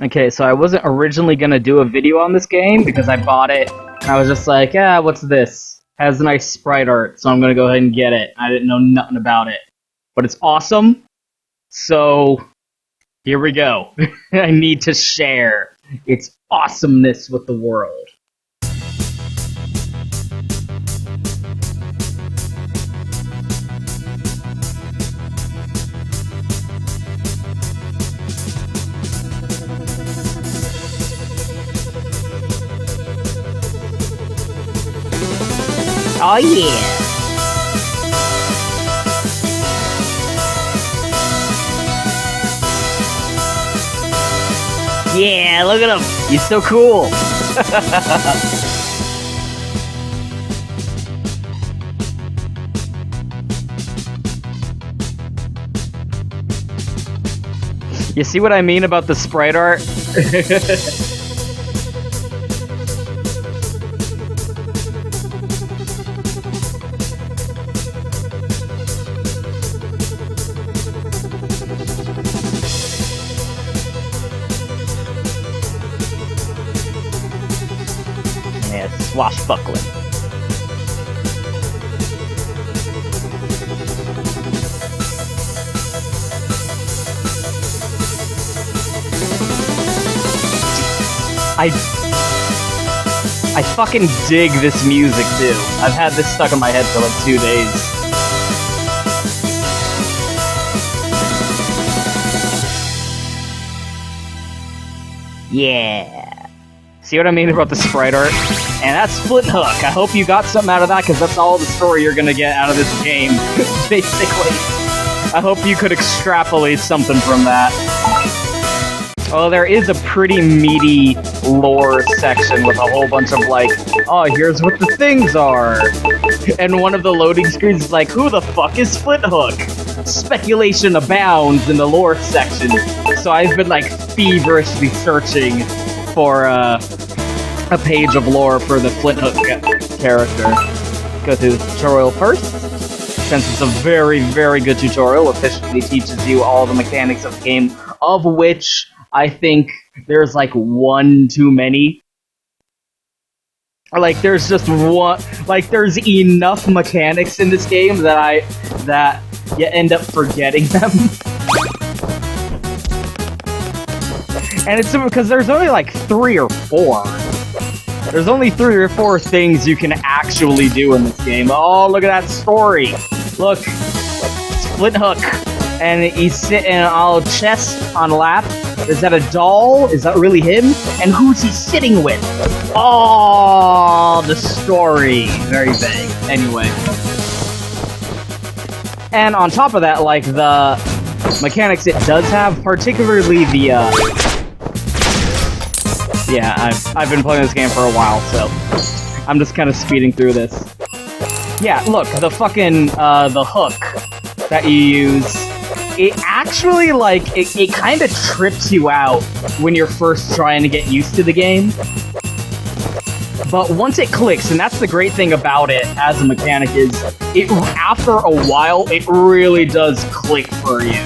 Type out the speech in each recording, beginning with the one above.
Okay, so I wasn't originally gonna do a video on this game because I bought it and I was just like, what's this? Has a nice sprite art, so I'm gonna go ahead and get it. I didn't know nothing about it. But it's awesome, so here we go. I need to share its awesomeness with the world. Oh yeah! Yeah, look at him! He's so cool! You see what I mean about the sprite art? Yeah, swashbuckling. I fucking dig this music too. I've had this stuck in my head for like 2 days. Yeah. See what I mean about the sprite art? And that's Flinthook. I hope you got something out of that, because that's all the story you're gonna get out of this game, basically. I hope you could extrapolate something from that. Well, there is a pretty meaty lore section with a whole bunch of like, oh, here's what the things are. And one of the loading screens is like, who the fuck is Flinthook? Speculation abounds in the lore section. So I've been like feverishly searching for a page of lore for the Flinthook character. Go through the tutorial first, since it's a very, very good tutorial. Efficiently teaches you all the mechanics of the game, of which I think there's like one too many. Like there's just one, like there's enough mechanics in this game that you end up forgetting them. And it's because there's only like 3 or 4. There's only 3 or 4 things you can actually do in this game. Oh, look at that story! Look, it's Flinthook, and he's sitting on a chest on a lap. Is that a doll? Is that really him? And who's he sitting with? Oh, the story. Very vague. Anyway. And on top of that, like, the mechanics it does have, particularly the, yeah, I've been playing this game for a while, so I'm just kind of speeding through this. Yeah, look, the fucking, the hook that you use, it actually, like, it kind of trips you out when you're first trying to get used to the game. But once it clicks, and that's the great thing about it as a mechanic, is it, after a while, it really does click for you.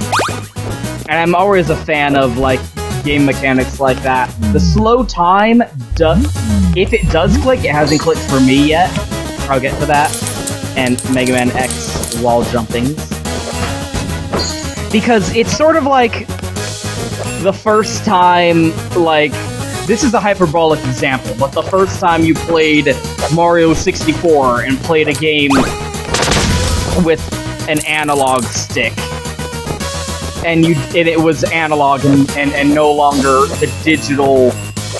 And I'm always a fan of, like, game mechanics like that. The slow time, if it does click, it hasn't clicked for me yet. I'll get to that. And Mega Man X wall jumpings. Because it's sort of like the first time, like, this is a hyperbolic example, but the first time you played Mario 64 and played a game with an analog stick, and it was analog and no longer the digital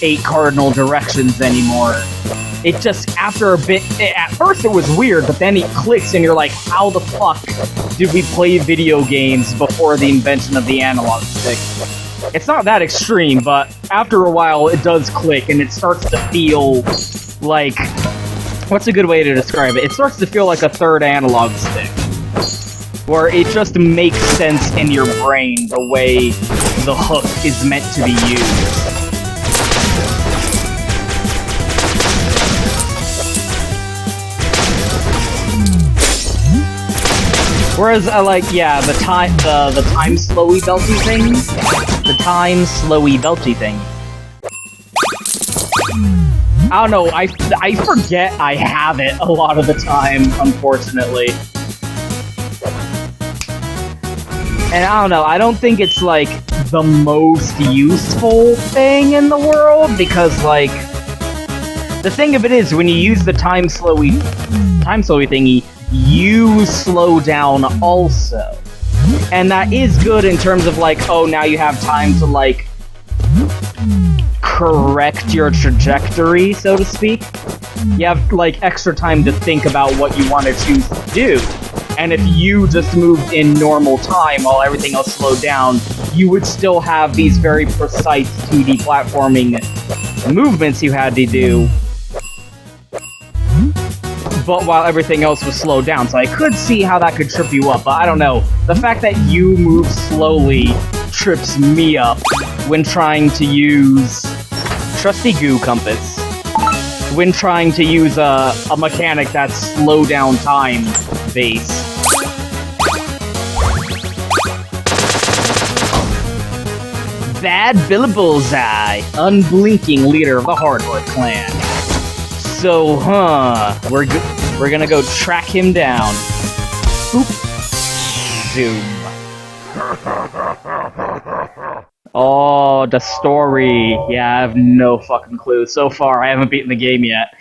8 cardinal directions anymore. It just, after a bit, at first it was weird, but then it clicks and you're like, how the fuck did we play video games before the invention of the analog stick? It's not that extreme, but after a while it does click and it starts to feel like, what's a good way to describe it? It starts to feel like a third analog stick, where it just makes sense in your brain the way the hook is meant to be used. Whereas I like, yeah, the time slowy belty thing, the time slowy belchy thing. I don't know, I forget I have it a lot of the time, unfortunately. And I don't know, I don't think it's, like, the most useful thing in the world, because, like, the thing of it is, when you use the time slowy thingy, you slow down also. And that is good in terms of, like, oh, now you have time to, like, correct your trajectory, so to speak. You have, like, extra time to think about what you want to choose to do. And if you just moved in normal time while everything else slowed down, you would still have these very precise 2D platforming movements you had to do, but while everything else was slowed down. So I could see how that could trip you up, but I don't know. The fact that you move slowly trips me up when trying to use trusty goo compass, when trying to use a mechanic that's slow down time based. Bad Billy Bullseye, unblinking leader of the Hardwood clan. So, we're gonna go track him down. Boop. Zoom. Oh, the story. Yeah, I have no fucking clue. So far, I haven't beaten the game yet.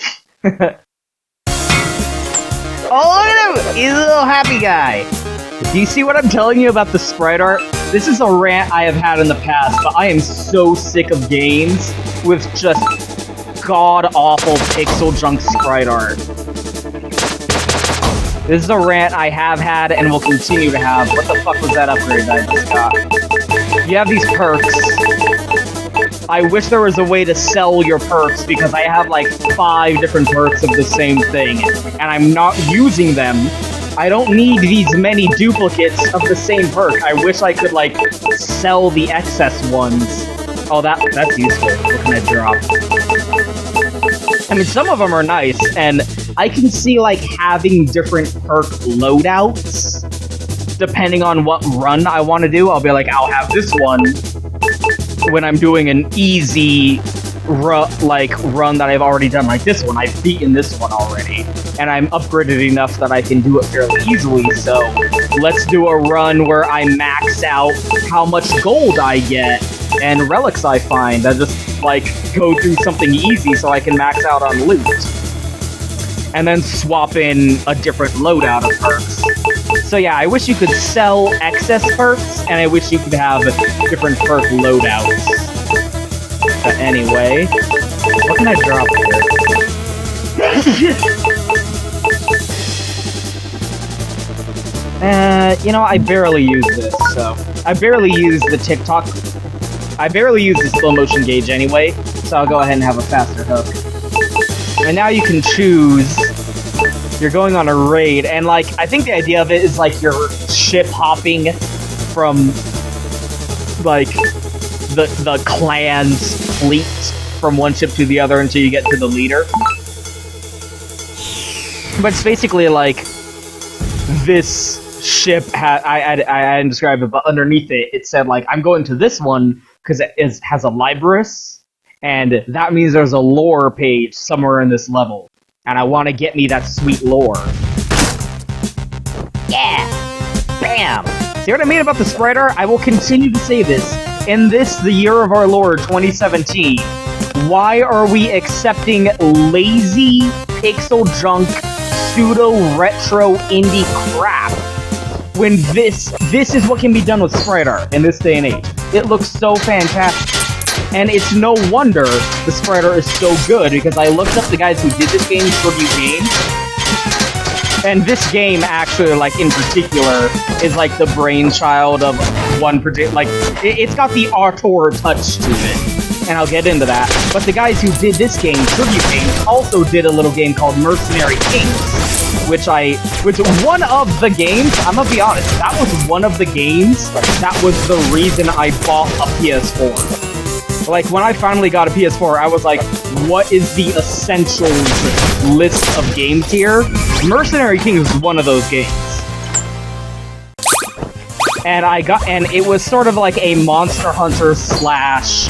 Oh, look at him! He's a little happy guy. Do you see what I'm telling you about the sprite art? This is a rant I have had in the past, but I am so sick of games with just god-awful pixel junk sprite art. This is a rant I have had and will continue to have. What the fuck was that upgrade that I just got? You have these perks. I wish there was a way to sell your perks, because I have like 5 different perks of the same thing, and I'm not using them. I don't need these many duplicates of the same perk. I wish I could, like, sell the excess ones. Oh, that's useful. What can I drop? I mean, some of them are nice, and I can see, like, having different perk loadouts depending on what run I want to do. I'll be like, I'll have this one when I'm doing an easy run that I've already done, like this one. I've beaten this one already, and I'm upgraded enough that I can do it fairly easily, so let's do a run where I max out how much gold I get and relics I find. I just, like, go through something easy so I can max out on loot. And then swap in a different loadout of perks. So yeah, I wish you could sell excess perks, and I wish you could have different perk loadouts. But anyway, what can I drop here? You know, I barely use this, so... I barely use the TikTok... I barely use the slow motion gauge anyway, so I'll go ahead and have a faster hook. And now you can choose... You're going on a raid, and, like, I think the idea of it is, like, you're ship hopping from, like, the clan's fleet from one ship to the other until you get to the leader. But it's basically like this ship I didn't describe it, but underneath it said, like, I'm going to this one because it has a library, and that means there's a lore page somewhere in this level, and I want to get me that sweet lore. Yeah! Bam! See what I mean about the sprite art? I will continue to say this. In this, the year of our Lord, 2017, why are we accepting lazy, pixel junk, pseudo-retro indie crap when this is what can be done with sprite art in this day and age? It looks so fantastic. And it's no wonder the sprite art is so good, because I looked up the guys who did this game, Tribute Games, and this game actually, like, in particular, is like the brainchild of one particular, like, it's got the auteur touch to it, and I'll get into that. But the guys who did this game, Tribute Games, also did a little game called Mercenary Kings, which one of the games, I'm gonna be honest, that was one of the games that was the reason I bought a PS4. Like, when I finally got a PS4, I was like, what is the essentials list of games here? Mercenary Kings is one of those games. and it was sort of like a Monster Hunter slash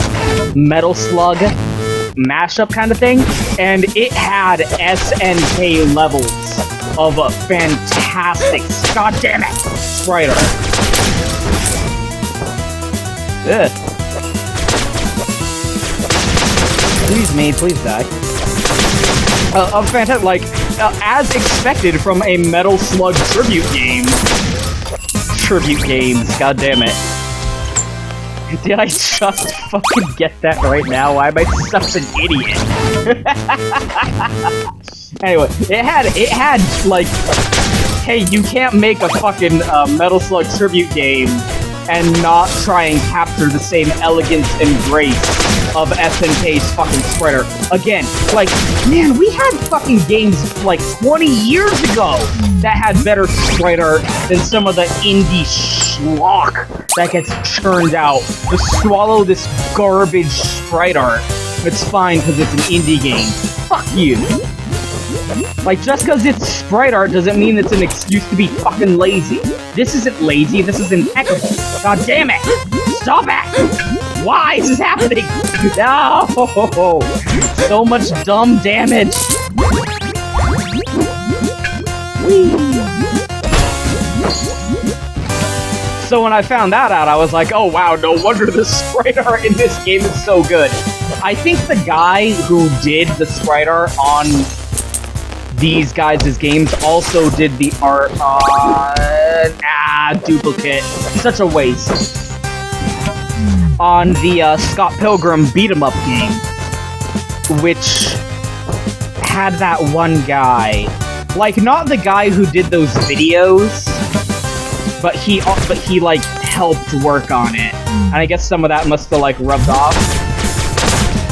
Metal Slug mashup kind of thing, and it had SNK levels of a fantastic, goddamn it, sprite art. Ugh. Please, me, please die. Of fantastic, like, as expected from a Metal Slug tribute game. Tribute games, goddammit. Did I just fucking get that right now? Why am I such an idiot? Anyway, it had, like, hey, you can't make a fucking Metal Slug tribute game and not try and capture the same elegance and grace of SNK's fucking sprite art. Again, like, man, we had fucking games like 20 years ago that had better sprite art than some of the indie schlock that gets churned out to swallow this garbage sprite art. It's fine because it's an indie game. Fuck you. Like, just because it's sprite art doesn't mean it's an excuse to be fucking lazy. This isn't lazy, this is impeccable. God damn it! Stop it! Why is this happening? No! So much dumb damage! Whee! So when I found that out, I was like, oh wow, no wonder the sprite art in this game is so good. I think the guy who did the sprite art on these guys' games also did the art on... duplicate. Such a waste. On the Scott Pilgrim beat-em-up game, which had that one guy. Like, not the guy who did those videos, but he like, helped work on it. And I guess some of that must have, like, rubbed off.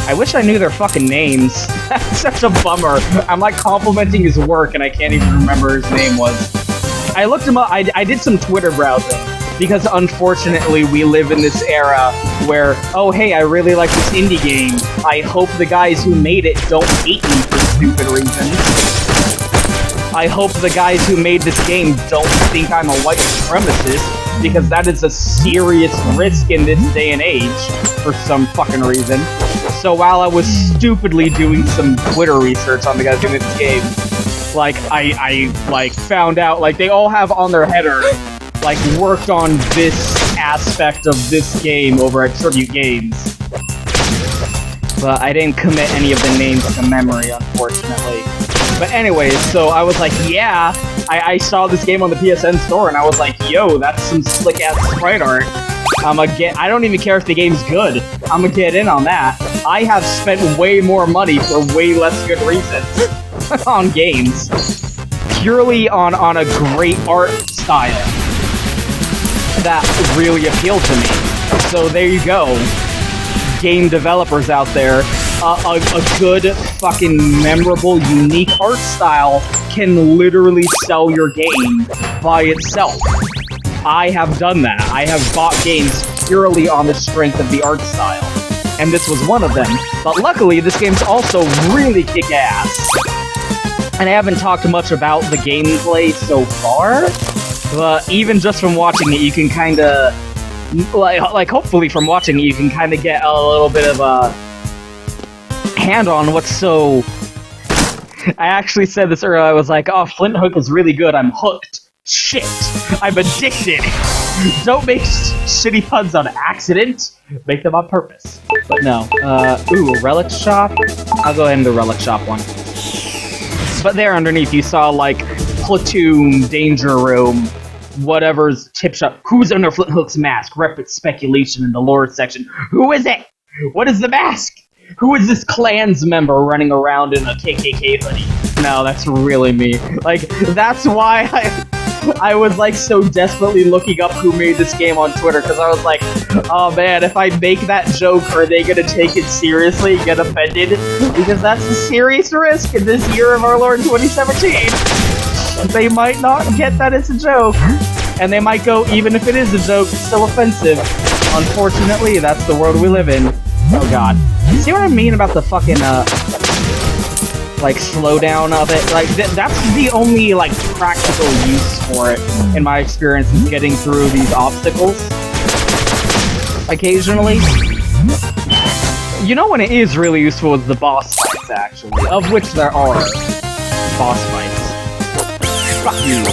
I wish I knew their fucking names. That's such a bummer. I'm like complimenting his work and I can't even remember his name was. I looked him up, I did some Twitter browsing, because unfortunately we live in this era where, oh hey, I really like this indie game. I hope the guys who made it don't hate me for stupid reasons. I hope the guys who made this game don't think I'm a white supremacist, because that is a serious risk in this day and age, for some fucking reason. So while I was stupidly doing some Twitter research on the guys who made this game, like, I like, found out, like, they all have on their header, like, worked on this aspect of this game over at Tribute Games. But I didn't commit any of the names to memory, unfortunately. But anyways, so I was like, yeah, I saw this game on the PSN store, and I was like, yo, that's some slick-ass sprite art. I don't even care if the game's good. I'm gonna get in on that. I have spent way more money for way less good reasons on games. Purely on a great art style that really appealed to me. So there you go. Game developers out there. A good, fucking memorable, unique art style can literally sell your game by itself. I have done that. I have bought games purely on the strength of the art style. And this was one of them. But luckily, this game's also really kick-ass. And I haven't talked much about the gameplay so far, but even just from watching it, you can kinda... Like, hopefully from watching it, you can kinda get a little bit of a hand on what's so... I actually said this earlier, I was like, oh, Flinthook is really good, I'm hooked. Shit! I'm addicted! Don't make shitty puns on accident, make them on purpose. But no, ooh, a relic shop? I'll go ahead and do relic shop one. But there underneath you saw, like, platoon, danger room, whatever's tip shop. Who's under Flinthook's mask? Rapid speculation in the lore section. Who is it? What is the mask? Who is this Klans member running around in a KKK hoodie? No, that's really me. Like, that's why I was, like, so desperately looking up who made this game on Twitter, because I was like, oh man, if I make that joke, are they gonna take it seriously and get offended? Because that's a serious risk in this year of our Lord 2017. They might not get that it's a joke, and they might go, even if it is a joke, it's still offensive. Unfortunately, that's the world we live in. Oh god. See what I mean about the fucking, like slowdown of it. Like that's the only like practical use for it in my experience, is getting through these obstacles occasionally. You know when it is really useful is the boss fights, actually, of which there are boss fights. Fuck you.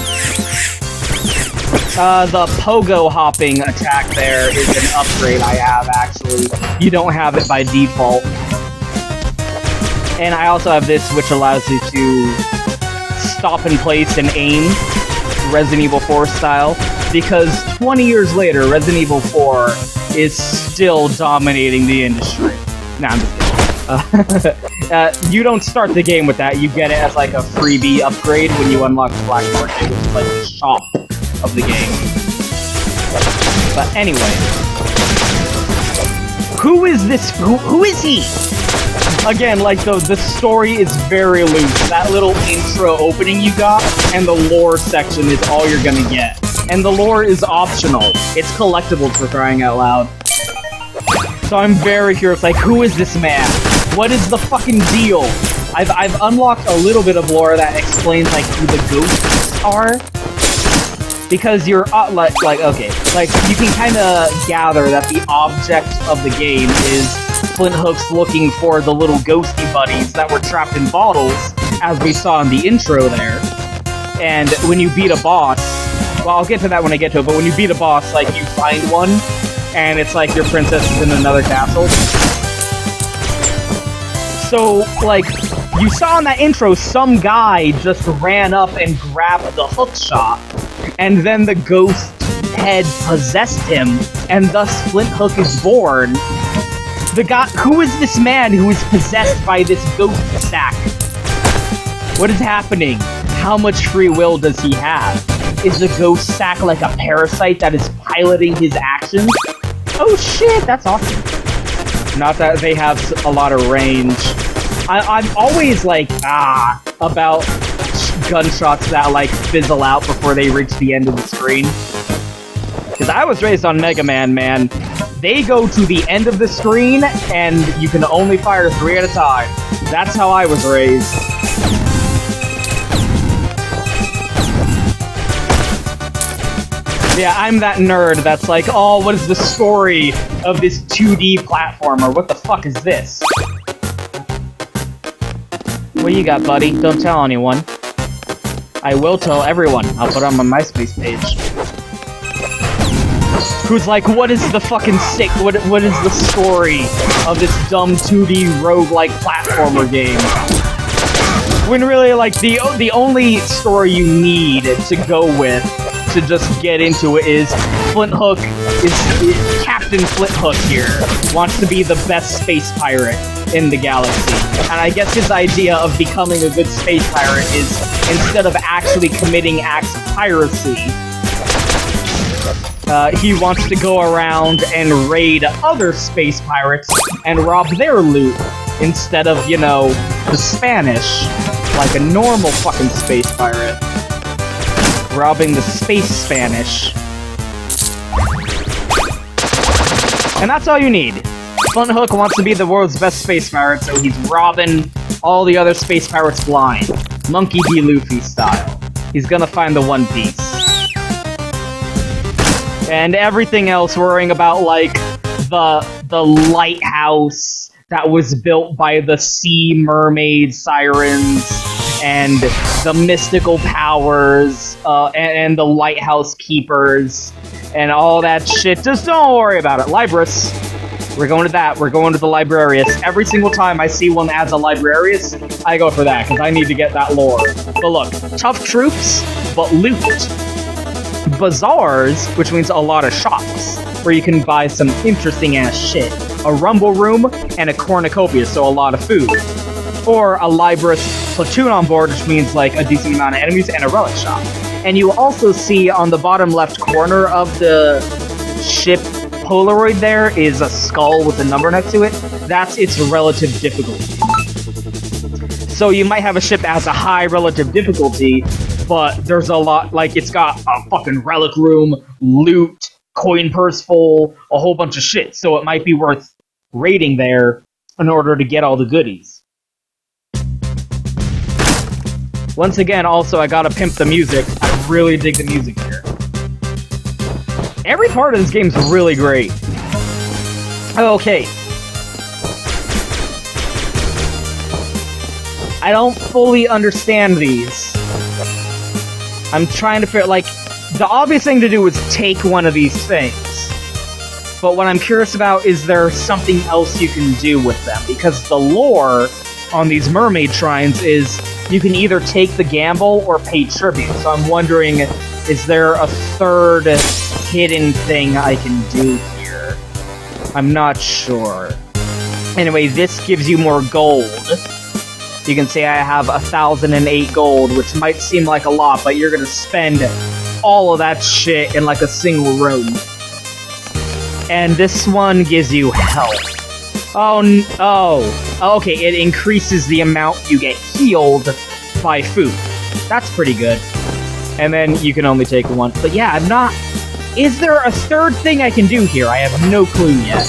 The pogo hopping attack there is an upgrade I have, actually. You don't have it by default. And I also have this, which allows you to stop in place and aim, Resident Evil 4 style, because 20 years later, Resident Evil 4 is still dominating the industry. Nah, I'm just kidding. You don't start the game with that, you get it as like a freebie upgrade when you unlock the Black Market, which is like the shop of the game. But anyway, who is this? Who is he? Again, like the story is very loose. That little intro opening you got and the lore section is all you're gonna get. And the lore is optional. It's collectibles, for crying out loud. So I'm very curious, like, who is this man? What is the fucking deal? I've unlocked a little bit of lore that explains like who the ghosts are. Because you're, okay, like, you can kind of gather that the object of the game is Flinthook's looking for the little ghosty buddies that were trapped in bottles, as we saw in the intro there. And when you beat a boss, well, I'll get to that when I get to it, but when you beat a boss, like, you find one, and it's like your princess is in another castle. So, like, you saw in that intro, some guy just ran up and grabbed the hook shot, and then the ghost head possessed him, and thus Flinthook is born. The guy, who is this man who is possessed by this ghost sack? What is happening? How much free will does he have? Is the ghost sack like a parasite that is piloting his actions? Oh shit, that's awesome. Not that they have a lot of range. I'm always like, about gunshots that like fizzle out before they reach the end of the screen. Because I was raised on Mega Man, man. They go to the end of the screen, and you can only fire 3 at a time. That's how I was raised. Yeah, I'm that nerd that's like, oh, what is the story of this 2D platformer? What the fuck is this? What you got, buddy? Don't tell anyone. I will tell everyone. I'll put it on my MySpace page. Who's like, what is the fucking sick? What is the story of this dumb 2D roguelike platformer game? When really, like, the only story you need to go with to just get into it is Flinthook is Captain Flinthook here wants to be the best space pirate in the galaxy. And I guess his idea of becoming a good space pirate is, instead of actually committing acts of piracy, he wants to go around and raid other space pirates and rob their loot instead of, you know, the Spanish, like a normal fucking space pirate. Robbing the space Spanish. And that's all you need. Flinthook wants to be the world's best space pirate, so he's robbing all the other space pirates blind. Monkey D. Luffy style. He's gonna find the One Piece. And everything else, worrying about, like, the lighthouse that was built by the sea mermaid sirens, and the mystical powers, and the lighthouse keepers, and all that shit. Just don't worry about it. Librus. We're going to that. We're going to the Librarius. Every single time I see one as a Librarius, I go for that, because I need to get that lore. But look, tough troops, but loot. Bazaars, which means a lot of shops, where you can buy some interesting-ass shit. A rumble room, and a cornucopia, so a lot of food. Or a Librus platoon on board, which means like a decent amount of enemies, and a relic shop. And you also see on the bottom left corner of the ship Polaroid there is a skull with a number next to it. That's its relative difficulty. So you might have a ship that has a high relative difficulty, but there's a lot, like, it's got a fucking relic room, loot, coin purse full, a whole bunch of shit. So it might be worth raiding there in order to get all the goodies. Once again, also, I gotta pimp the music. I really dig the music here. Every part of this game's really great. Okay. I don't fully understand these. I'm trying to figure, like, the obvious thing to do is take one of these things. But what I'm curious about is there something else you can do with them? Because the lore on these mermaid shrines is you can either take the gamble or pay tribute. So I'm wondering, is there a third hidden thing I can do here? I'm not sure. Anyway, this gives you more gold. You can say I have 1,008 gold, which might seem like a lot, but you're gonna spend all of that shit in like a single room. And this one gives you health. Oh, okay, it increases the amount you get healed by food. That's pretty good. And then you can only take one. But yeah, I'm not... Is there a third thing I can do here? I have no clue yet.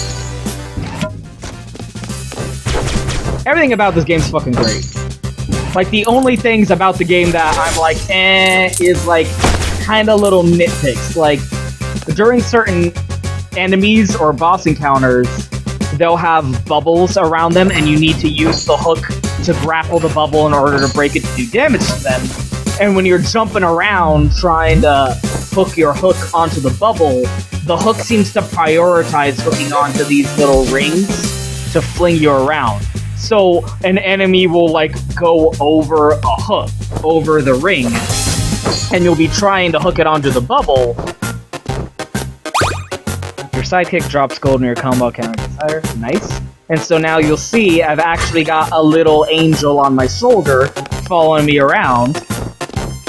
Everything about this game's fucking great. Like, the only things about the game that I'm like, is like, kinda little nitpicks. Like, during certain enemies or boss encounters, they'll have bubbles around them, and you need to use the hook to grapple the bubble in order to break it to do damage to them. And when you're jumping around trying to hook your hook onto the bubble, the hook seems to prioritize hooking onto these little rings to fling you around. So an enemy will, like, go over a hook, over the ring, and you'll be trying to hook it onto the bubble. Your sidekick drops gold in your combo counter gets higher. Nice. And so now you'll see I've actually got a little angel on my shoulder following me around.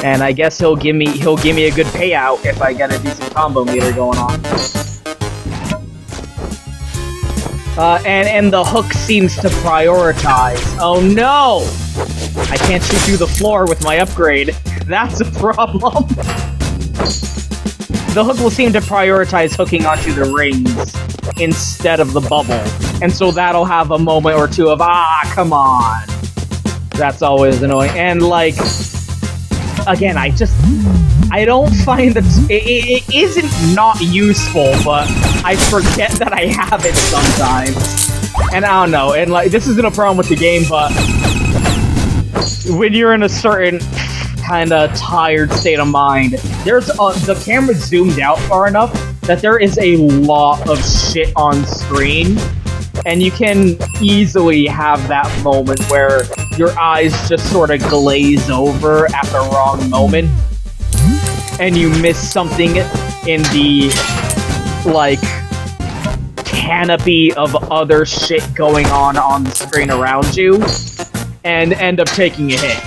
And I guess he'll give me a good payout if I get a decent combo meter going on. And the hook seems to prioritize. Oh no! I can't shoot through the floor with my upgrade. That's a problem. The hook will seem to prioritize hooking onto the rings instead of the bubble. And so that'll have a moment or two of, come on. That's always annoying. And, like, again, I don't find that it isn't not useful, but I forget that I have it sometimes. And I don't know, and, like, this isn't a problem with the game, but when you're in a certain kind of tired state of mind, there's the camera zoomed out far enough that there is a lot of shit on screen, and you can easily have that moment where your eyes just sort of glaze over at the wrong moment, and you miss something in the, like, canopy of other shit going on the screen around you, and end up taking a hit.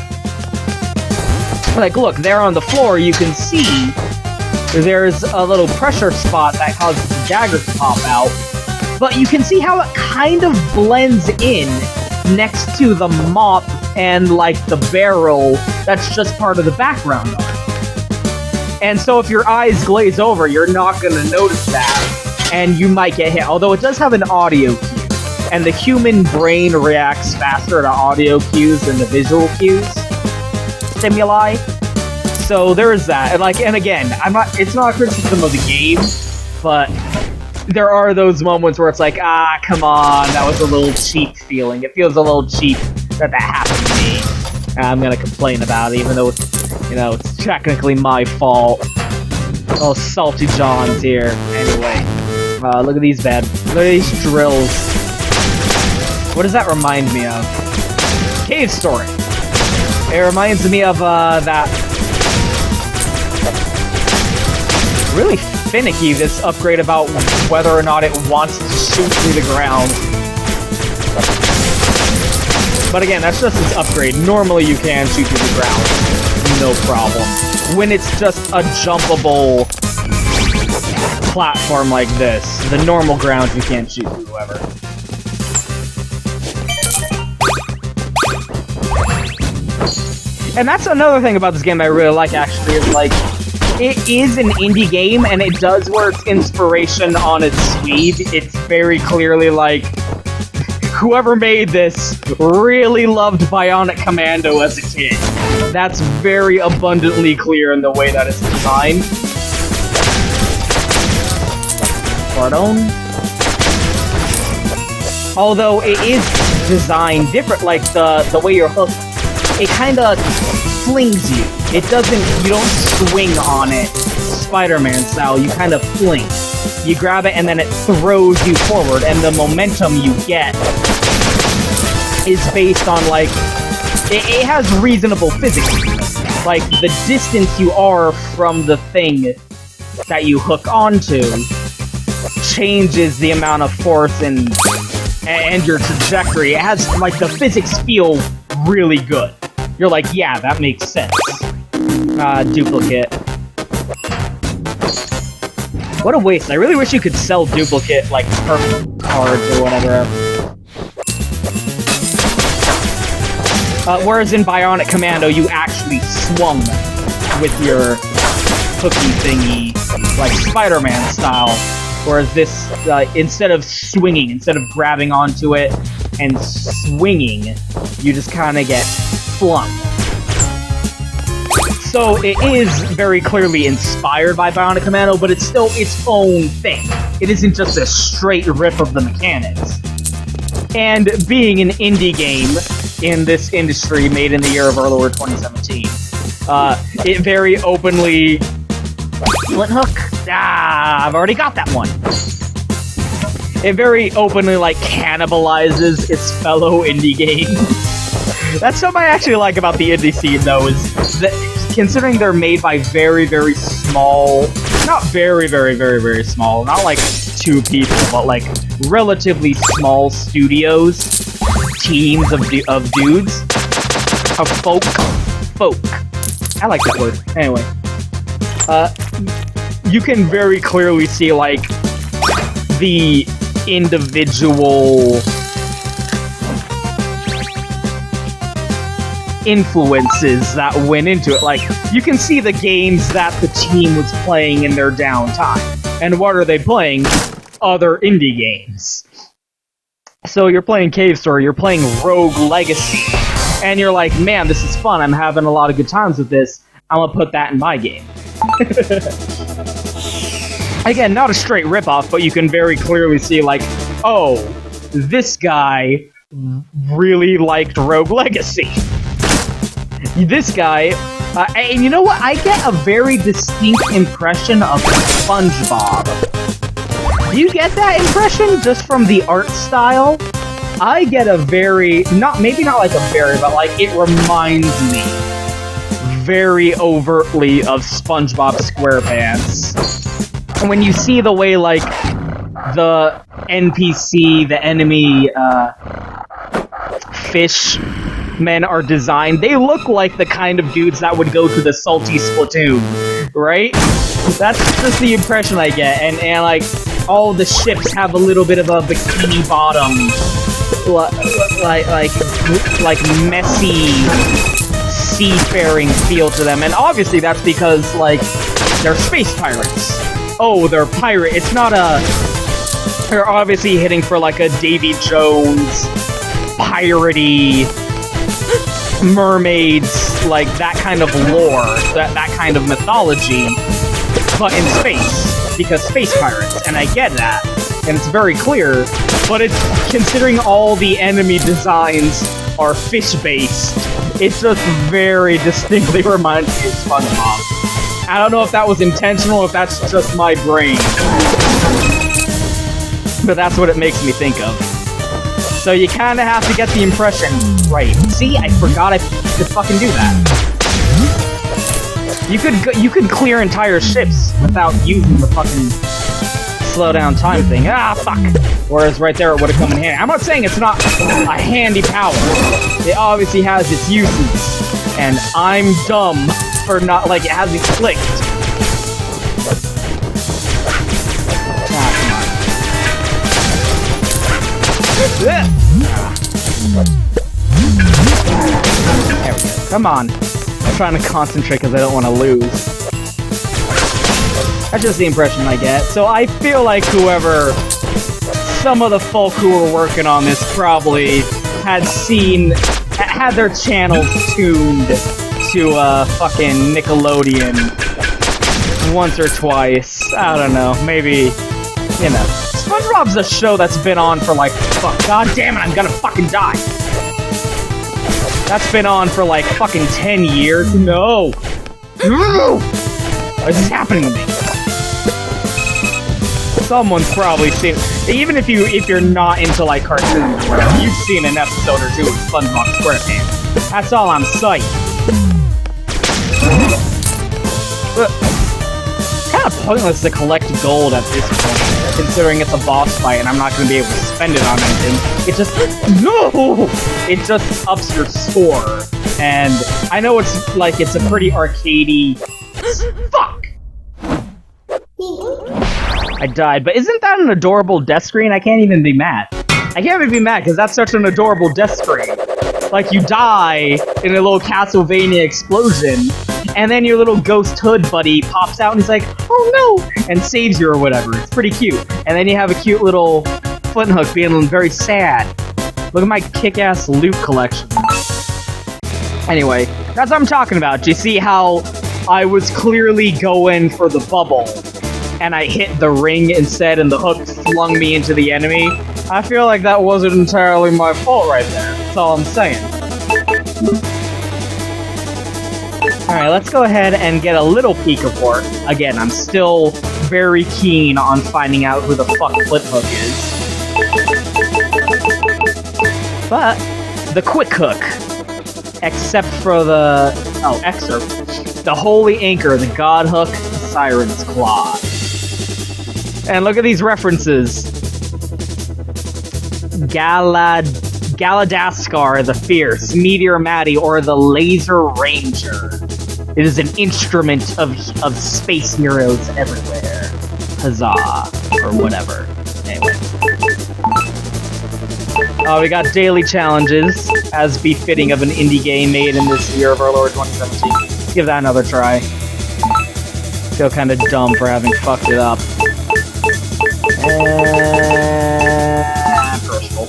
Like, look, there on the floor, you can see there's a little pressure spot that causes the daggers to pop out, but you can see how it kind of blends in next to the mop and, like, the barrel that's just part of the background art. And so if your eyes glaze over, you're not going to notice that, and you might get hit. Although it does have an audio cue, and the human brain reacts faster to audio cues than the visual cues. Stimuli. So there is that, and again, it's not a criticism of the game, but there are those moments where it's like, come on, that was a little cheap feeling. It feels a little cheap that happened to me. I'm gonna complain about it, even though it's technically my fault. Oh, salty John's here. Anyway, look at these look at these drills. What does that remind me of? Cave Story. It reminds me of, that... Really finicky, this upgrade about whether or not it wants to shoot through the ground. But again, that's just its upgrade. Normally you can shoot through the ground. No problem. When it's just a jumpable platform like this, the normal ground you can't shoot through, however. And that's another thing about this game I really like, actually, is, like, it is an indie game, and it does wear its inspiration on its sleeve. It's very clearly, like, whoever made this really loved Bionic Commando as a kid. That's very abundantly clear in the way that it's designed. Pardon? Although it is designed different, like the way you're hooked, it kind of flings you. It doesn't, you don't swing on it Spider-Man style, you kind of fling. You grab it and then it throws you forward, and the momentum you get is based on, like, it has reasonable physics. Like, the distance you are from the thing that you hook onto changes the amount of force and your trajectory. It has, like, the physics feel really good. You're like, yeah, that makes sense. Duplicate. What a waste. I really wish you could sell duplicate, like, perk cards or whatever. Whereas in Bionic Commando, you actually swung with your hooky thingy, like Spider-Man style. Whereas this, instead of swinging, instead of grabbing onto it and swinging, you just kind of get flung. So it is very clearly inspired by Bionic Commando, but it's still its own thing. It isn't just a straight rip of the mechanics. And being an indie game in this industry made in the year of our Lord 2017, it very openly... Flinthook? Ah, I've already got that one. It very openly, like, cannibalizes its fellow indie games. That's something I actually like about the indie scene, though, is that considering they're made by very, very small... Not very, very, very, very small. Not, like, 2 people, but, like, relatively small studios. Teams of dudes. Of folk. I like that word. Anyway. You can very clearly see, like, the individual influences that went into it. Like, you can see the games that the team was playing in their downtime. And what are they playing? Other indie games. So you're playing Cave Story, you're playing Rogue Legacy, and you're like, man, this is fun, I'm having a lot of good times with this, I'm gonna put that in my game. Again, not a straight ripoff, but you can very clearly see, like, oh, this guy really liked Rogue Legacy. This guy, and you know what? I get a very distinct impression of SpongeBob. Do you get that impression just from the art style? I get a very, maybe not like a very, but like it reminds me very overtly of SpongeBob SquarePants. And when you see the way, like, the NPC, the enemy, fish men are designed, they look like the kind of dudes that would go to the Salty Splatoon, right? That's just the impression I get, and like, all the ships have a little bit of a bikini bottom, like messy seafaring feel to them, and obviously that's because, like, they're space pirates. Oh, they're pirate. It's not a... They're obviously hitting for, like, a Davy Jones, piratey, mermaids, like, that kind of lore, that kind of mythology, but in space, because space pirates, and I get that, and it's very clear, but it's, considering all the enemy designs are fish-based, it just very distinctly reminds me of SpongeBob. I don't know if that was intentional, or if that's just my brain. But that's what it makes me think of. So you kinda have to get the impression right. See, I forgot I could fucking do that. You could clear entire ships without using the fucking slow down time thing. Ah, fuck! Whereas right there it would have come in handy. I'm not saying it's not a handy power. It obviously has its uses. And I'm dumb for not, like, it hasn't clicked. There we go. Come on. I'm trying to concentrate because I don't want to lose. That's just the impression I get. So I feel like whoever some of the folk who were working on this probably had their channels tuned to fucking Nickelodeon once or twice. I don't know, maybe, you know. SpongeBob's a show that's been on for like, god damn it, I'm gonna fucking die. That's been on for like fucking 10 years. No! No! What is happening to me? Someone's probably seen, even if you're not into like cartoons or whatever, you've seen an episode or two of SpongeBob SquarePants. That's all I'm saying. It's kind of pointless to collect gold at this point, considering it's a boss fight and I'm not going to be able to spend it on anything. It just, no! It just ups your score. And I know it's a pretty arcadey. Fuck! I died, but isn't that an adorable death screen? I can't even be mad. I can't even be mad, because that's such an adorable death screen. Like, you die in a little Castlevania explosion, and then your little ghost hood buddy pops out and he's like, oh no, and saves you or whatever. It's pretty cute. And then you have a cute little Flinthook being very sad. Look at my kick-ass loot collection. Anyway, that's what I'm talking about. Do you see how I was clearly going for the bubble, and I hit the ring instead, and the hook flung me into the enemy? I feel like that wasn't entirely my fault right there. That's all I'm saying. Alright, let's go ahead and get a little peek of work. Again, I'm still very keen on finding out who the fuck Flinthook is. But, the quick hook. Except for the... oh, excerpt. The Holy Anchor, the God Hook, Siren's Claw. And look at these references. Galadaskar the Fierce, Meteor Matty, or the Laser Ranger. It is an instrument of space heroes everywhere. Huzzah. Or whatever. Anyway. We got daily challenges, as befitting of an indie game made in this year of our Lord 2017. Let's give that another try. Feel kind of dumb for having fucked it up. Personal.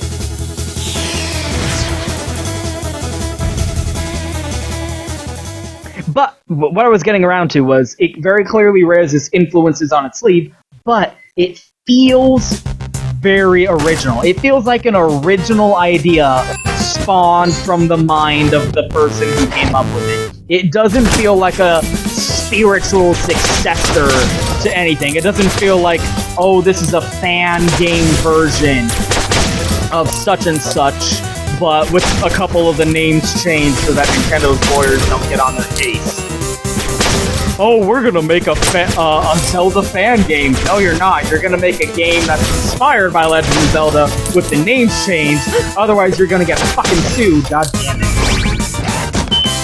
But what I was getting around to was, it very clearly wears its influences on its sleeve, but it feels very original. It feels like an original idea spawned from the mind of the person who came up with it. It doesn't feel like a spiritual successor to anything. It doesn't feel like, oh, this is a fan game version of such and such, but with a couple of the names changed so that Nintendo's lawyers don't get on their case. Oh, we're gonna make a Zelda fan game. No, you're not. You're gonna make a game that's inspired by Legend of Zelda with the names changed. Otherwise, you're gonna get fucking sued. God damn it.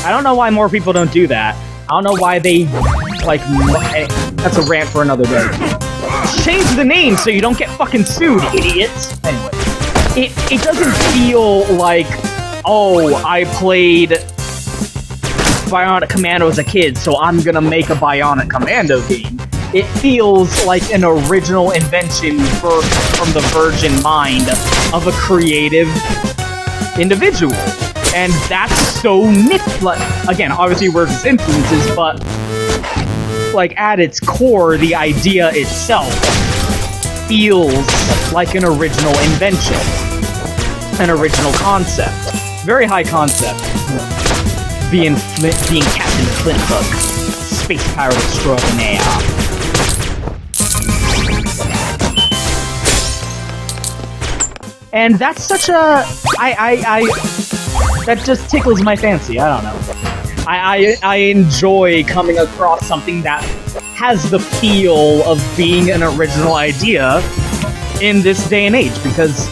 I don't know why more people don't do that. I don't know why they, like, that's a rant for another day. Change the name so you don't get fucking sued, idiots. Anyway, it doesn't feel like, oh, I played Bionic Commando as a kid, so I'm gonna make a Bionic Commando game. It feels like an original invention from the virgin mind of a creative individual. And that's so again, obviously it works as influences, but like at its core, the idea itself feels like an original invention. An original concept. Very high concept. Being Captain Flinthook, space pirate extraordinaire. And that's such a... that just tickles my fancy, I don't know. I enjoy coming across something that has the feel of being an original idea in this day and age, because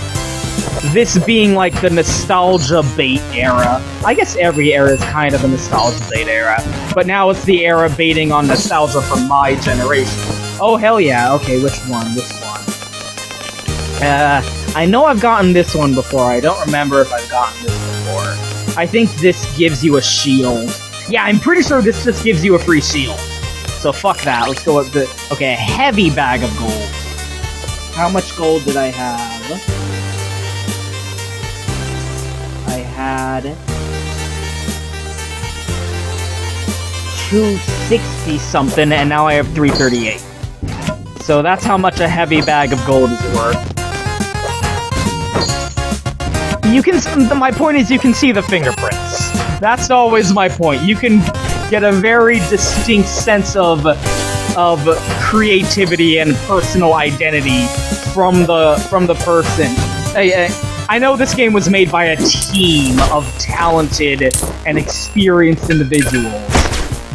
this being like the nostalgia bait era, I guess every era is kind of a nostalgia bait era, but now it's the era baiting on nostalgia from my generation. Oh hell yeah, okay, which one? I know I've gotten this one before, I don't remember if I've gotten this before. I think this gives you a shield. Yeah, I'm pretty sure this just gives you a free shield. So fuck that, let's go with the... okay, a heavy bag of gold. How much gold did I have? I had 260 something, and now I have 338. So that's how much a heavy bag of gold is worth. You can. My point is, you can see the fingerprints. That's always my point. You can get a very distinct sense of creativity and personal identity from the person. I know this game was made by a team of talented and experienced individuals,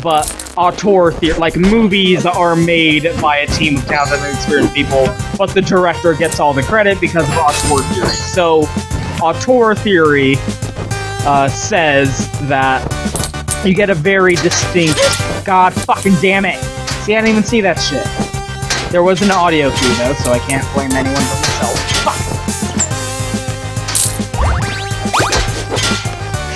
but auteur theory, like movies are made by a team of talented and experienced people, but the director gets all the credit because of auteur theory. So, auteur theory says that you get a very distinct... God fucking damn it! See, I didn't even see that shit. There was an audio cue, though, so I can't blame anyone but myself.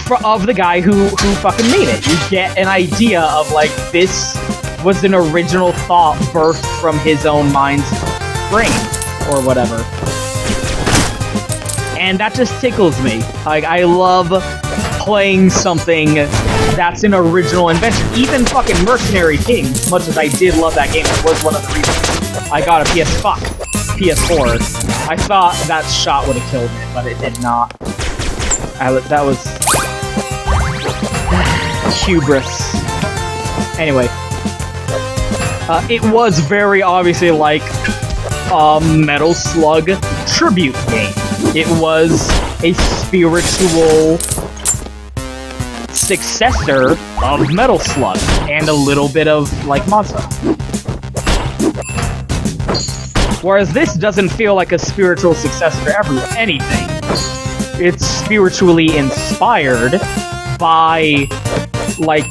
Fuck! Of the guy who fucking made it. You get an idea of, like, this was an original thought birthed from his own mind's brain, or whatever. And that just tickles me. Like, I love playing something that's an original invention. Even fucking Mercenary Kings, as much as I did love that game, it was one of the reasons I got a PS4. I thought that shot would have killed me, but it did not. That was... hubris. Anyway. It was very obviously like a Metal Slug tribute game. It was a spiritual successor of Metal Slug, and a little bit of, like, Monster. Whereas this doesn't feel like a spiritual successor to anything. It's spiritually inspired by, like,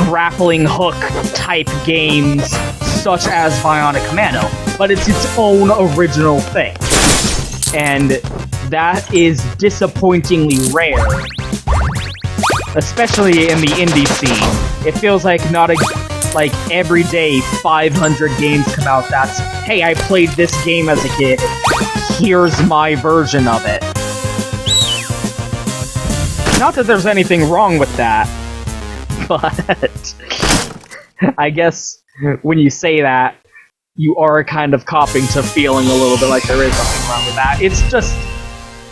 grappling hook type games such as Bionic Commando, but it's its own original thing. And that is disappointingly rare. Especially in the indie scene. It feels like not like every day 500 games come out that's, hey, I played this game as a kid, here's my version of it. Not that there's anything wrong with that, but I guess when you say that, you are kind of copping to feeling a little bit like there is something wrong with that. It's just,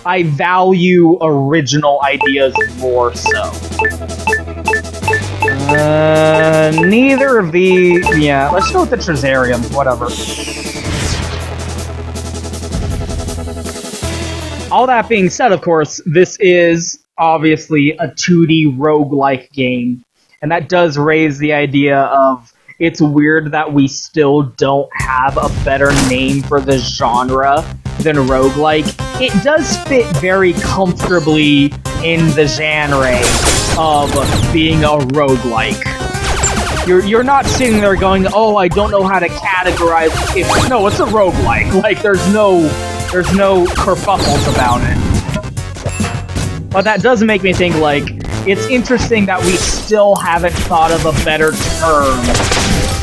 I value original ideas more so. Neither of the... Yeah, let's go with the Trizarium, whatever. All that being said, of course, this is obviously a 2D roguelike game. And that does raise the idea of, it's weird that we still don't have a better name for the genre than roguelike. It does fit very comfortably in the genre of being a roguelike. You're not sitting there going, oh, I don't know how to categorize it. No, it's a roguelike. Like, there's no kerfuffles about it. But that does make me think, like, it's interesting that we still haven't thought of a better term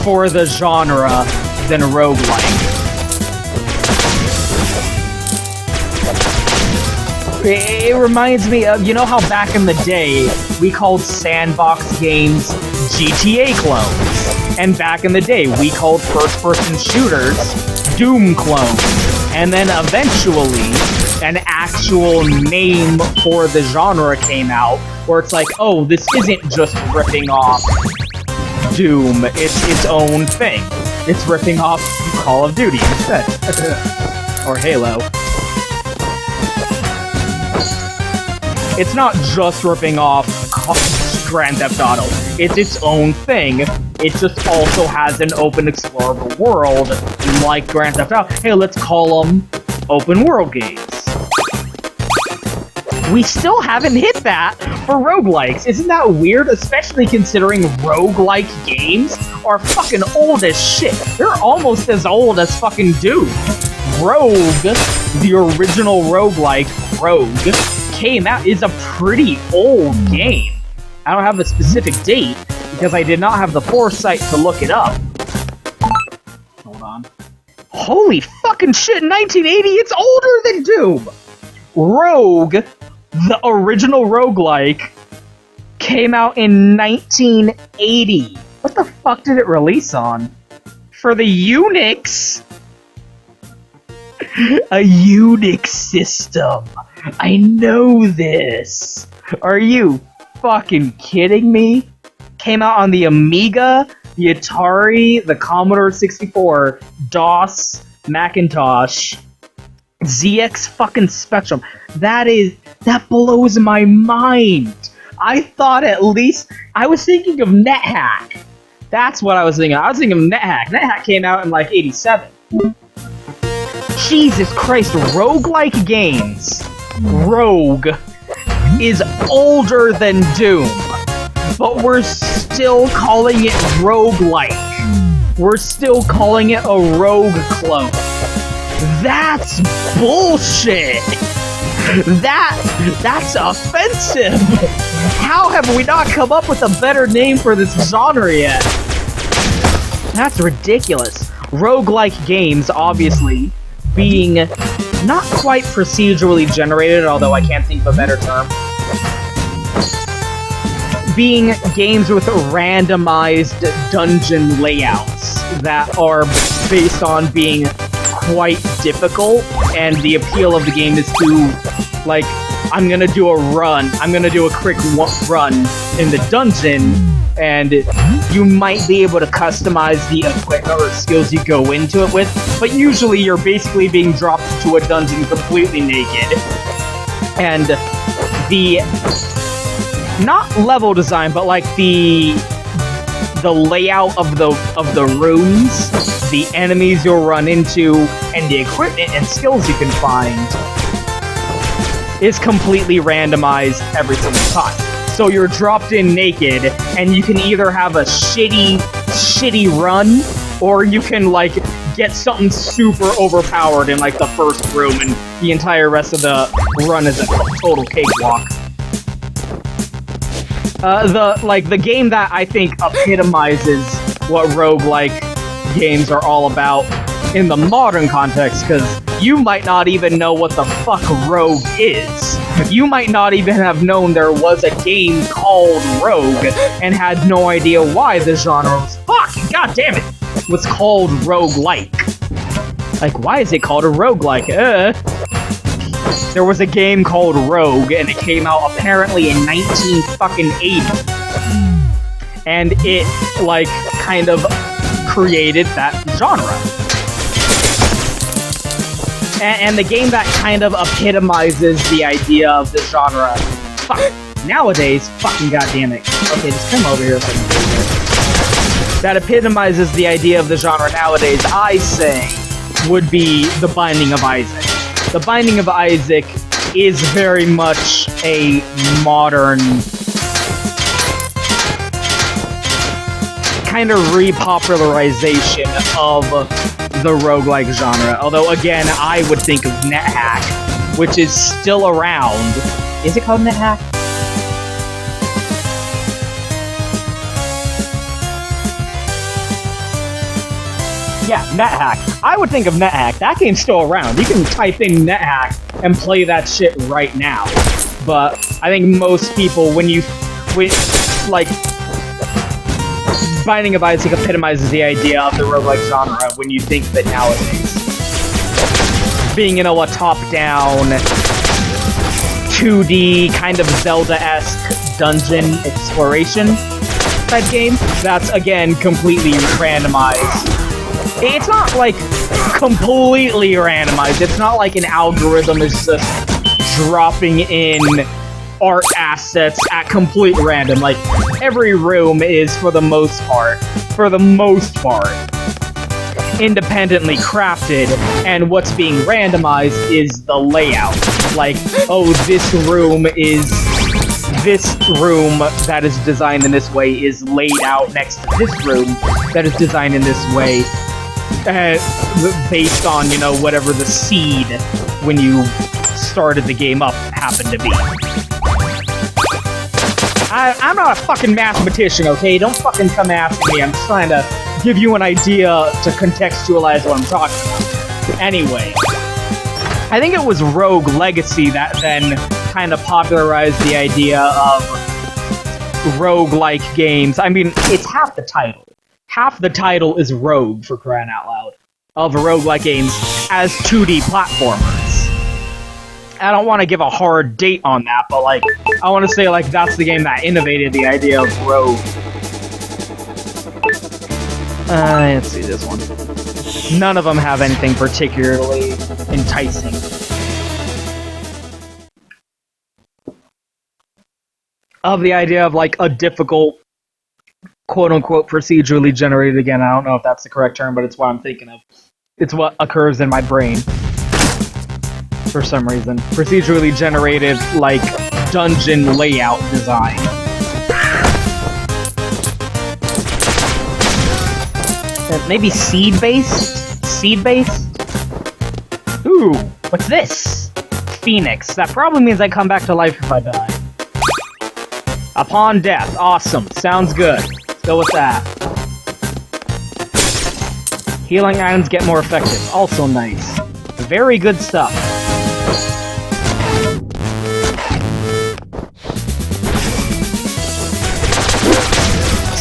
for the genre than roguelike. It reminds me of, you know how back in the day, we called Sandbox games GTA clones? And back in the day, we called first-person shooters Doom clones. And then eventually, an actual name for the genre came out, where it's like, oh, this isn't just ripping off Doom, it's its own thing. It's ripping off Call of Duty instead. Or Halo. It's not just ripping off Grand Theft Auto. It's its own thing. It just also has an open explorable world like Grand Theft Auto. Hey, let's call them open world games. We still haven't hit that for roguelikes. Isn't that weird? Especially considering roguelike games are fucking old as shit. They're almost as old as fucking Doom. Rogue, the original roguelike, Rogue, came out, is a pretty old game. I don't have a specific date, because I did not have the foresight to look it up. Hold on. Holy fucking shit, 1980, it's older than Doom! Rogue, the original roguelike, came out in 1980. What the fuck did it release on? For the Unix? A Unix system. I know this. Are you fucking kidding me? Came out on the Amiga, the Atari, the Commodore 64, DOS, Macintosh, ZX fucking Spectrum. That blows my mind. I thought at least I was thinking of NetHack. That's what I was thinking. I was thinking of NetHack. NetHack came out in like 87. Jesus Christ, roguelike games. Rogue is older than Doom, but we're still calling it roguelike. We're still calling it a rogue clone. That's bullshit! That's offensive! How have we not come up with a better name for this genre yet? That's ridiculous. Roguelike games, obviously, being not quite procedurally generated, although I can't think of a better term. Being games with randomized dungeon layouts that are based on being quite difficult, and the appeal of the game is to, like, I'm gonna do a run, I'm gonna do a quick run in the dungeon, and you might be able to customize the equipment or skills you go into it with, but usually you're basically being dropped into a dungeon completely naked. And the, not level design, but like the layout of the rooms, the enemies you'll run into, and the equipment and skills you can find is completely randomized every single time. So you're dropped in naked, and you can either have a shitty run, or you can, like, get something super overpowered in, like, the first room, and the entire rest of the run is a total cakewalk. The game that I think epitomizes what roguelike games are all about in the modern context, because you might not even know what the fuck Rogue is. You might not even have known there was a game called Rogue, and had no idea why the genre was was called roguelike. Like, why is it called a roguelike? There was a game called Rogue, and it came out apparently in 1980. And it, like, kind of created that genre. And the game that kind of epitomizes the idea of the genre. Fuck. Nowadays, fucking goddammit. Okay, just come over here. That epitomizes the idea of the genre nowadays, I say, would be The Binding of Isaac. The Binding of Isaac is very much a modern kind of repopularization of the roguelike genre. Although, again, I would think of NetHack, which is still around. Is it called NetHack? Yeah, NetHack. I would think of NetHack. That game's still around. You can type in NetHack and play that shit right now. But I think most people, like, Binding of Isaac epitomizes the idea of the roguelike genre when you think of it nowadays. Being, a top-down, 2D, kind of Zelda-esque dungeon exploration type game, that's, again, completely randomized. It's not, like, completely randomized. It's not like an algorithm is just dropping in art assets at complete random. Like, every room is, for the most part, independently crafted, and what's being randomized is the layout. Like, oh, this room that is designed in this way is laid out next to this room that is designed in this way, based on, whatever the seed when you started the game up happened to be. I'm not a fucking mathematician, okay? Don't fucking come after me. I'm just trying to give you an idea to contextualize what I'm talking about. Anyway, I think it was Rogue Legacy that then kind of popularized the idea of rogue-like games. I mean, it's half the title. Half the title is Rogue, for crying out loud, of rogue-like games as 2D platformers. I don't want to give a hard date on that, but, like, I want to say, like, that's the game that innovated the idea of Rogue. Let's see this one. None of them have anything particularly enticing. Of the idea of, like, a difficult, quote-unquote, procedurally generated, again, I don't know if that's the correct term, but it's what I'm thinking of. It's what occurs in my brain. For some reason. Procedurally generated, like, dungeon layout design. Maybe seed-based? Seed-based? Ooh, what's this? Phoenix. That probably means I come back to life if I die. Upon death. Awesome. Sounds good. Let's go with that. Healing items get more effective. Also nice. Very good stuff.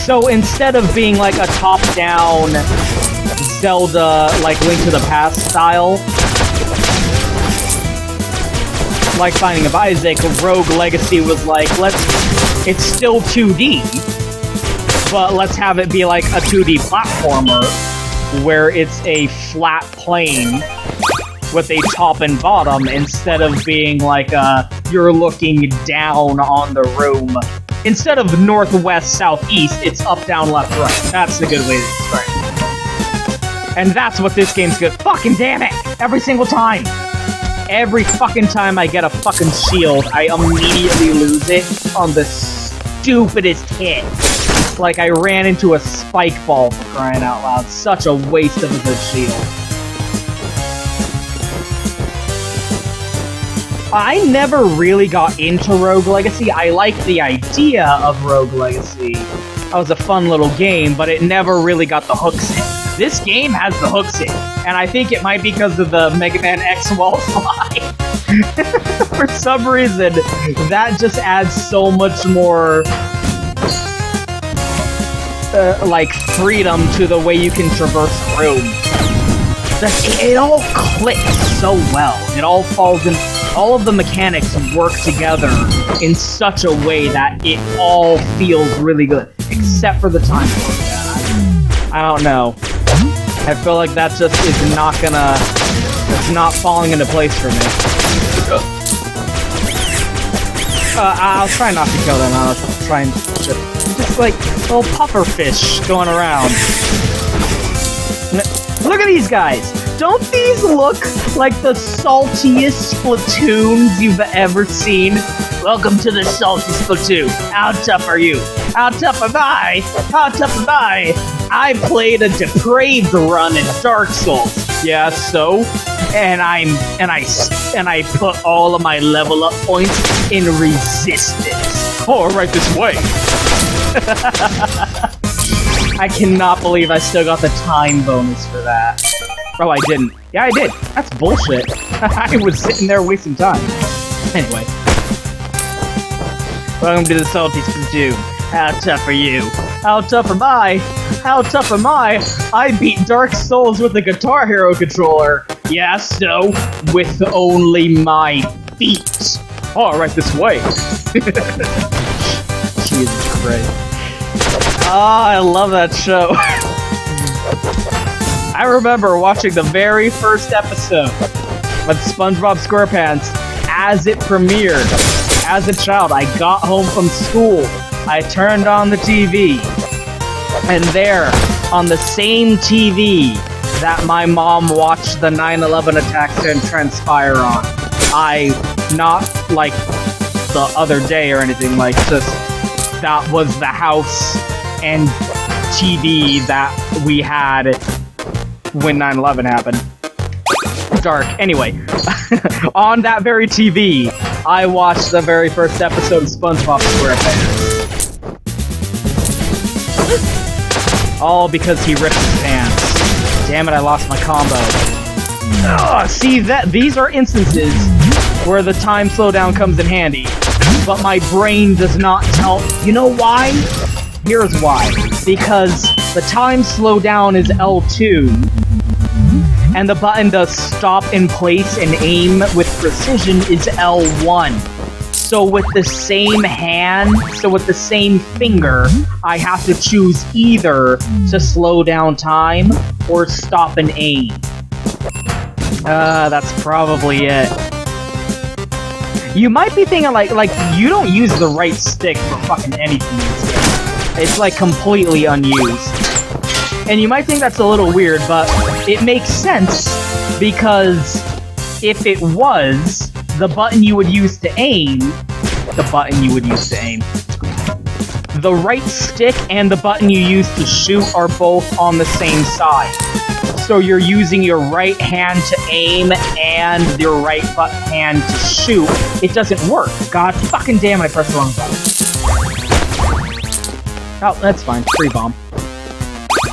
So instead of being like a top-down Zelda, like Link to the Past style, like Binding of Isaac, Rogue Legacy was like, it's still 2D, but let's have it be like a 2D platformer, where it's a flat plane with a top and bottom, instead of being like you're looking down on the room. Instead of northwest, southeast, it's up, down, left, right. That's a good way to describe it. And that's what this game's good. Fucking damn it! Every single time! Every fucking time I get a fucking shield, I immediately lose it on the stupidest hit. Like I ran into a spike ball, for crying out loud. Such a waste of a good shield. I never really got into Rogue Legacy. I liked the idea of Rogue Legacy. That was a fun little game, but it never really got the hooks in. This game has the hooks in, and I think it might be because of the Mega Man X wall slide. For some reason, that just adds so much more like freedom to the way you can traverse the room. It all clicks so well. It all falls in. All of the mechanics work together in such a way that it all feels really good, except for the time warp. I don't know. I feel like that just is not gonna. It's not falling into place for me. I'll try not to kill them. I'll try and just like little puffer fish going around. Look at these guys! Don't these look like the saltiest Splatoons you've ever seen? Welcome to the salty Splatoon. How tough are you? How tough am I? How tough am I? I played a depraved run in Dark Souls. Yeah, so? And I put all of my level up points in resistance. Oh, right this way. I cannot believe I still got the time bonus for that. Oh, I didn't. Yeah, I did. That's bullshit. I was sitting there wasting time. Anyway. Welcome to the Salty Splatoon. How tough are you? How tough am I? How tough am I? I beat Dark Souls with the Guitar Hero controller. Yeah, so? With only my feet. Oh, right this way. Jesus Christ. Oh, I love that show. I remember watching the very first episode of SpongeBob SquarePants as it premiered. As a child, I got home from school. I turned on the TV. And there, on the same TV that my mom watched the 9/11 attacks and transpire on, not like the other day or anything, like just that was the house and TV that we had when 9/11 happened. Dark. Anyway, on that very TV, I watched the very first episode of SpongeBob SquarePants. All because he ripped his pants. Damn it, I lost my combo. See, these are instances where the time slowdown comes in handy, but my brain does not tell. You know why? Here's why. Because the time slowdown is L2, and the button to stop in place and aim with precision is L1. So with the same hand, so with the same finger, I have to choose either to slow down time or stop and aim. That's probably it. You might be thinking like you don't use the right stick for fucking anything in this game. It's like completely unused. And you might think that's a little weird, but it makes sense because if it was, the button you would use to aim, the right stick and the button you use to shoot are both on the same side. So you're using your right hand to aim and your right hand to shoot. It doesn't work. God fucking damn it, I pressed the wrong button. Oh, that's fine. Free bomb.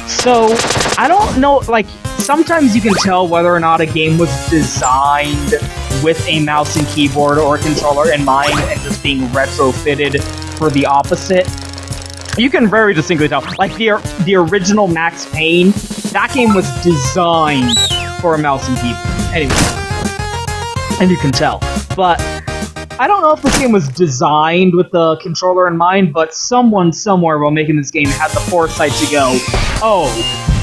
So, I don't know, like, sometimes you can tell whether or not a game was designed with a mouse and keyboard or a controller in mind and just being retrofitted for the opposite. You can very distinctly tell. Like, the original Max Payne, that game was designed for a mouse and keyboard. Anyway. And you can tell. But I don't know if this game was designed with the controller in mind, but someone somewhere while making this game had the foresight to go, oh,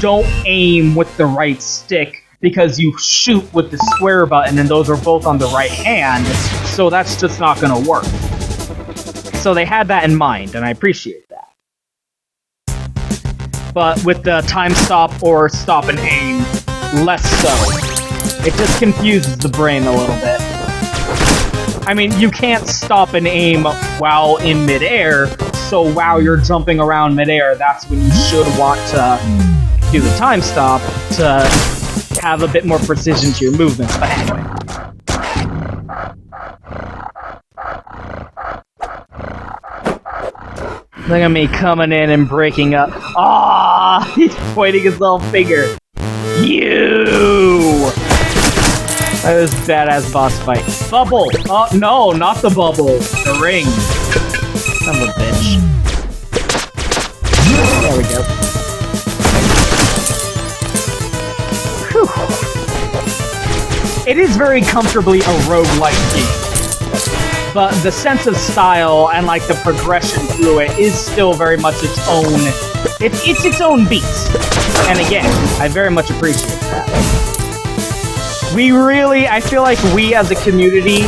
don't aim with the right stick because you shoot with the square button and those are both on the right hand, so that's just not gonna work. So they had that in mind, and I appreciate that. But with the time stop or stop and aim, less so. It just confuses the brain a little bit. I mean, you can't stop and aim while in midair, so while you're jumping around midair, that's when you should want to do the time stop to have a bit more precision to your movements. But anyway. Look at me coming in and breaking up. Ah, he's pointing his little finger. You! That was badass boss fight. Bubble! Oh, no, not the bubble. The ring. Son of a bitch. There we go. Whew. It is very comfortably a roguelike game. But the sense of style and, like, the progression through it is still very much its own... It's its own beast. And again, I very much appreciate that. I feel like we as a community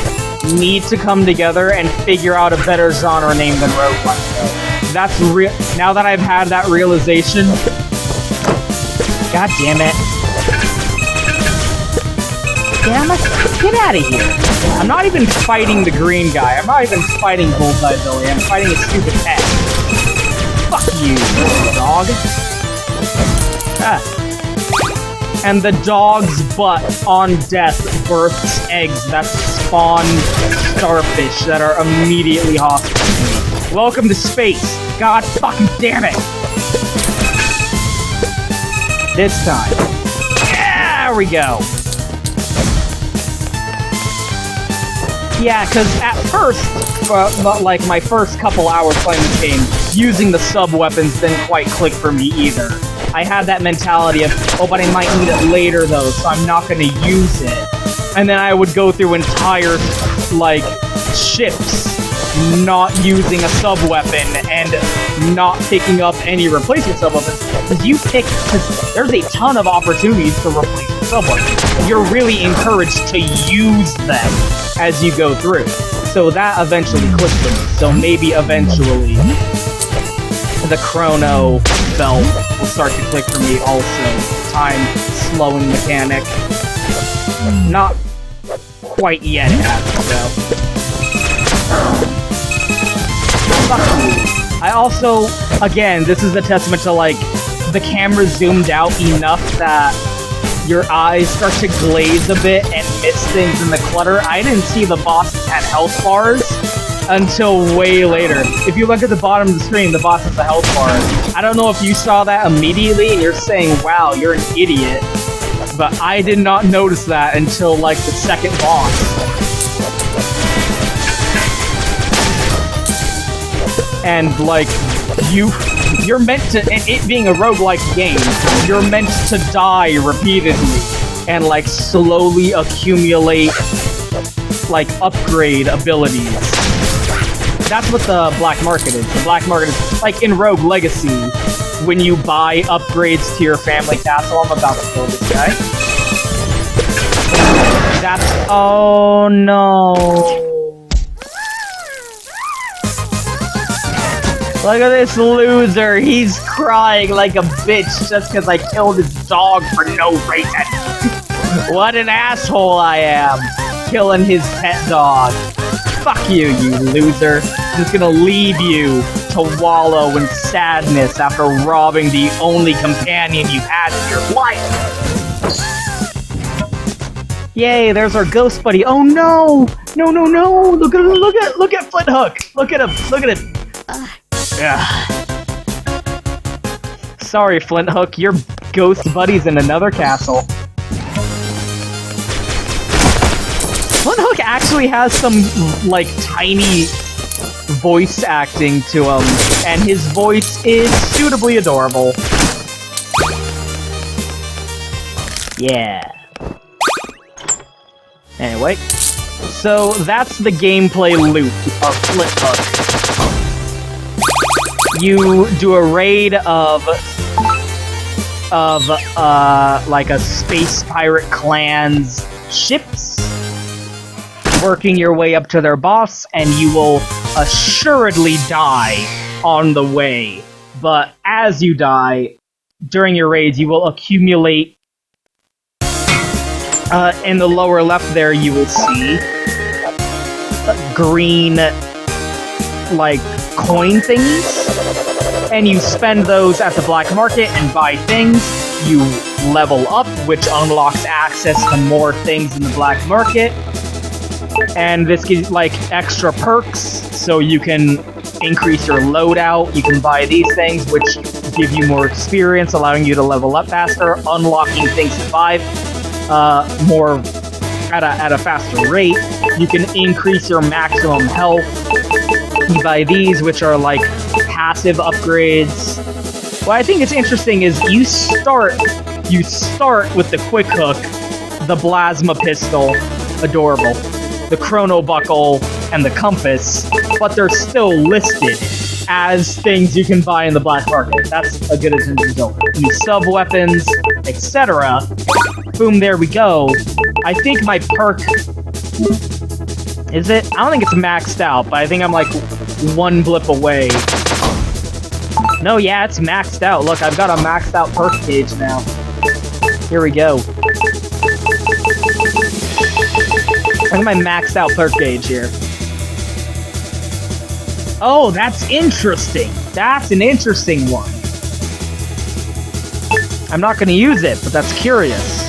need to come together and figure out a better genre name than roguelike. That's now that I've had that realization. God damn it. Get out of here. I'm not even fighting the green guy. I'm not even fighting Bullseye Billy. I'm fighting a stupid pet. Fuck you, dog. Ah. And the dog's butt on death births eggs that spawn starfish that are immediately hostile to me. Welcome to space. God fucking damn it. This time. There we go. Yeah, because at first, like my first couple hours playing this game, using the sub-weapons didn't quite click for me either. I had that mentality of, oh, but I might need it later though, so I'm not going to use it. And then I would go through entire, like, ships not using a sub-weapon and not picking up any replacement sub-weapons. Because there's a ton of opportunities to replace the sub-weapons. You're really encouraged to use them as you go through. So that eventually clicked for me. So maybe eventually the chrono belt will start to click for me also. Time slowing mechanic. Not quite yet, it hasn't, though. Fuck you. I also, again, this is a testament to, like, the camera zoomed out enough that your eyes start to glaze a bit and miss things in the clutter. I didn't see the bosses had health bars until way later. If you look at the bottom of the screen, the boss has a health bar. I don't know if you saw that immediately and you're saying, wow, you're an idiot. But I did not notice that until, like, the second boss. And, like, you're meant to, and it being a roguelike game, you're meant to die repeatedly and, like, slowly accumulate, like, upgrade abilities. That's what the black market is. The black market is, like, in Rogue Legacy, when you buy upgrades to your family castle. I'm about to kill this guy. That's... oh no. Look at this loser. He's crying like a bitch just because I killed his dog for no reason. What an asshole I am. Killing his pet dog. Fuck you, you loser. I'm just gonna leave you to wallow in sadness after robbing the only companion you've had in your life. Yay, there's our ghost buddy. Oh no! No, no, no! Look at Flinthook! Look at him! Look at him! Yeah. Sorry, Flinthook, your ghost buddy's in another castle. Flinthook actually has some, like, tiny voice acting to him, and his voice is suitably adorable. Yeah. Anyway, so that's the gameplay loop of Flinthook. You do a raid of like a space pirate clan's ships, working your way up to their boss, and you will assuredly die on the way. But as you die, during your raids, you will accumulate... in the lower left there, you will see green, like, coin thingies. And you spend those at the black market and buy things. You level up, which unlocks access to more things in the black market. And this gives, like, extra perks, so you can increase your loadout. You can buy these things, which give you more experience, allowing you to level up faster, unlocking things to buy more at a faster rate. You can increase your maximum health. You buy these, which are like passive upgrades. What I think is interesting is you start with the quick hook, the plasma pistol, adorable, the chrono buckle, and the compass, but they're still listed as things you can buy in the black market. That's a good attention to detail. New sub weapons, etc. Boom, there we go. I think my perk... is it? I don't think it's maxed out, but I think I'm like one blip away. No, yeah, it's maxed out. Look, I've got a maxed out perk gauge now. Here we go. Look at my maxed out perk gauge here. Oh, that's interesting. That's an interesting one. I'm not going to use it, but that's curious.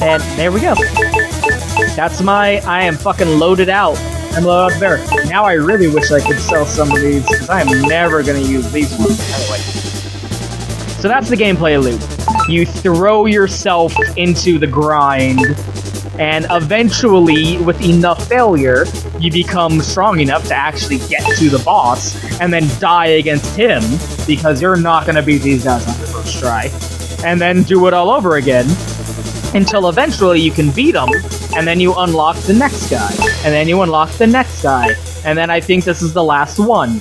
And there we go. That's my... I am fucking loaded out. I'm loaded out there. Now I really wish I could sell some of these, because I am never going to use these ones. Anyway. So that's the gameplay loop. You throw yourself into the grind, and eventually, with enough failure, you become strong enough to actually get to the boss, and then die against him, because you're not going to beat these guys on the first try. And then do it all over again, until eventually you can beat them, and then you unlock the next guy, and then you unlock the next guy, and then I think this is the last one.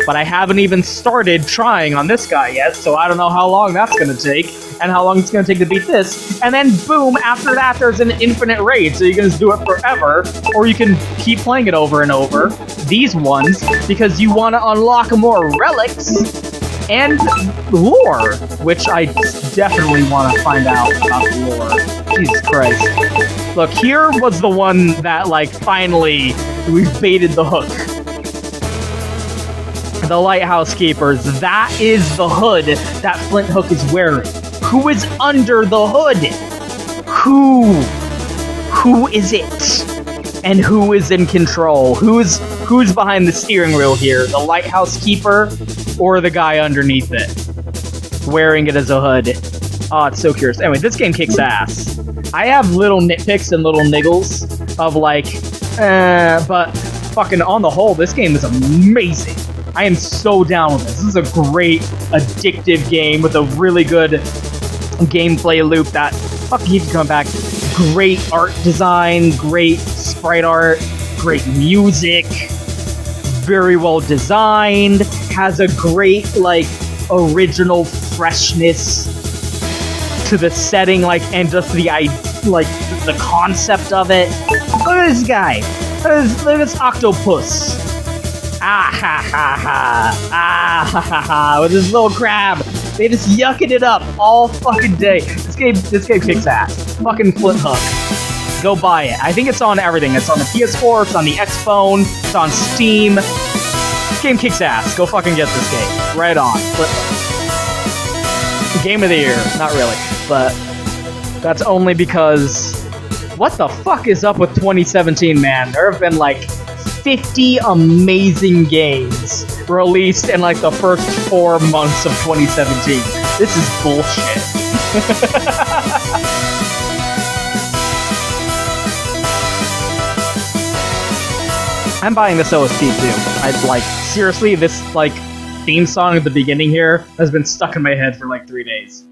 But I haven't even started trying on this guy yet, so I don't know how long that's gonna take, and how long it's gonna take to beat this. And then, boom, after that there's an infinite raid, so you can just do it forever, or you can keep playing it over and over, these ones, because you want to unlock more relics, and lore, which I definitely want to find out about the lore. Jesus Christ. Look, here was the one that, like, finally, we've baited the hook. The Lighthouse Keepers. That is the hood that Flinthook is wearing. Who is under the hood? Who is it? And who is in control? Who's behind the steering wheel here? The Lighthouse Keeper or the guy underneath it? Wearing it as a hood. Oh, it's so curious. Anyway, this game kicks ass. I have little nitpicks and little niggles of like, but fucking on the whole, this game is amazing. I am so down with this. This is a great, addictive game with a really good gameplay loop that fucking keeps coming back. Great art design, great sprite art, great music, very well designed, has a great, like, original freshness to the setting, like, and just the concept of it. Look at this guy. Look at this octopus. Ah ha ha ha. Ah ha ha ha. With this little crab. They just yucking it up all fucking day. This game kicks ass. Fucking Flinthook. Go buy it. I think it's on everything. It's on the PS4, it's on the Xphone, it's on Steam. This game kicks ass. Go fucking get this game. Right on. Flinthook. Game of the year. Not really. But that's only because... What the fuck is up with 2017, man? There have been like 50 amazing games released in like the first 4 months of 2017. This is bullshit. I'm buying this OST too. I'd like, seriously, this like theme song at the beginning here has been stuck in my head for like 3 days.